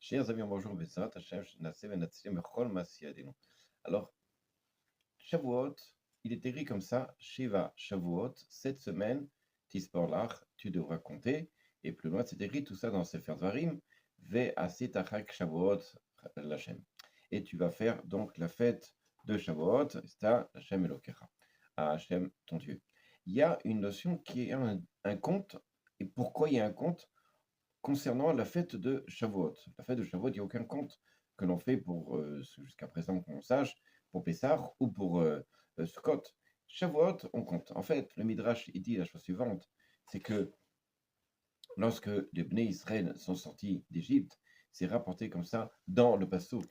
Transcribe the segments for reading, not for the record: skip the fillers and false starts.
Chers amis, bonjour, Bezrat Hashem, Nase Venatzlim Bechol Maaseh Yadenu. Alors, Shavuot, il est écrit comme ça, Shiva Shavuot, 7 semaines, Tisporlach, tu devras compter, et plus loin, c'est écrit tout ça dans Sefer Dvarim, Ve Asit Achak Shavuot Lachem. Et tu vas faire donc la fête de Shavuot, c'est à Hashem Elokecha, à Hashem ton Dieu. Il y a une notion qui est un compte, et pourquoi il y a un compte concernant la fête de Shavuot. La fête de Shavuot, il n'y a aucun compte que l'on fait pour, jusqu'à présent qu'on sache, pour Pessah ou pour Sukkot. Shavuot, on compte. En fait, le Midrash, il dit la chose suivante, c'est que lorsque les Bnei Israël sont sortis d'Égypte, c'est rapporté comme ça dans le Passouk.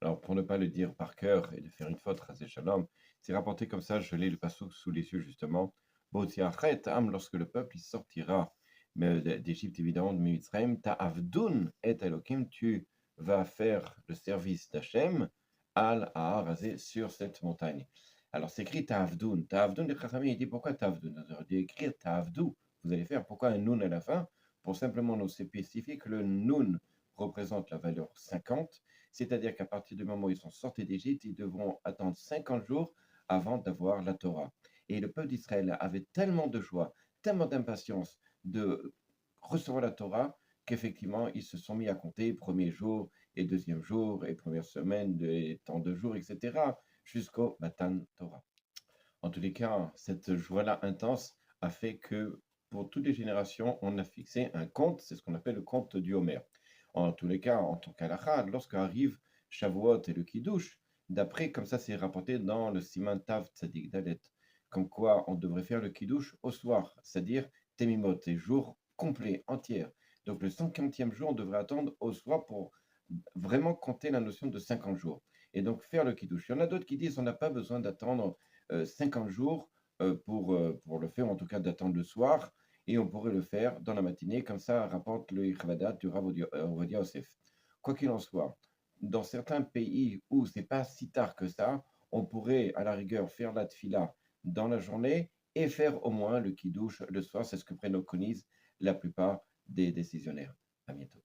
Alors, pour ne pas le dire par cœur et de faire une faute, Rasé Shalom, c'est rapporté comme ça, je l'ai le Passouk sous les yeux justement, lorsque le peuple il sortira d'Égypte, évidemment, de Mitzrayim, Ta'avdun et Elohim, tu vas faire le service d'Hachem, al-Aharazé, sur cette montagne. Alors, c'est écrit Ta'avdun. Ta'avdun, les Chachamim, il dit pourquoi Ta'avdun? On aurait dû écrire Ta'avdou. Vous allez faire pourquoi un Nun à la fin? Pour simplement nous spécifier que le Nun représente la valeur 50, c'est-à-dire qu'à partir du moment où ils sont sortis d'Égypte, ils devront attendre 50 jours avant d'avoir la Torah. Et le peuple d'Israël avait tellement de joie, tellement d'impatience de recevoir la Torah qu'effectivement, ils se sont mis à compter premier jour et deuxième jour et première semaine et tant de jours, etc., jusqu'au Matan Torah. En tous les cas, cette joie-là intense a fait que pour toutes les générations, on a fixé un compte, c'est ce qu'on appelle le compte du Homer. En tous les cas, en tant qu'halakha, lorsque arrive Shavuot et le Kiddush, d'après, comme ça c'est rapporté dans le Siman Tav Tzadik Dalet, comme quoi on devrait faire le Kiddush au soir, c'est-à-dire Temimot, et jour complet, entier. Donc le 50e jour, on devrait attendre au soir pour vraiment compter la notion de 50 jours. Et donc faire le Kiddush. Il y en a d'autres qui disent qu'on n'a pas besoin d'attendre 50 jours pour le faire, en tout cas d'attendre le soir, et on pourrait le faire dans la matinée, comme ça rapporte le Ichvadat du Rav Ovadia Yosef. Quoi qu'il en soit, dans certains pays où c'est pas si tard que ça, on pourrait à la rigueur faire la tfila dans la journée et faire au moins le kiddush le soir. C'est ce que préconisent la plupart des décisionnaires. À bientôt.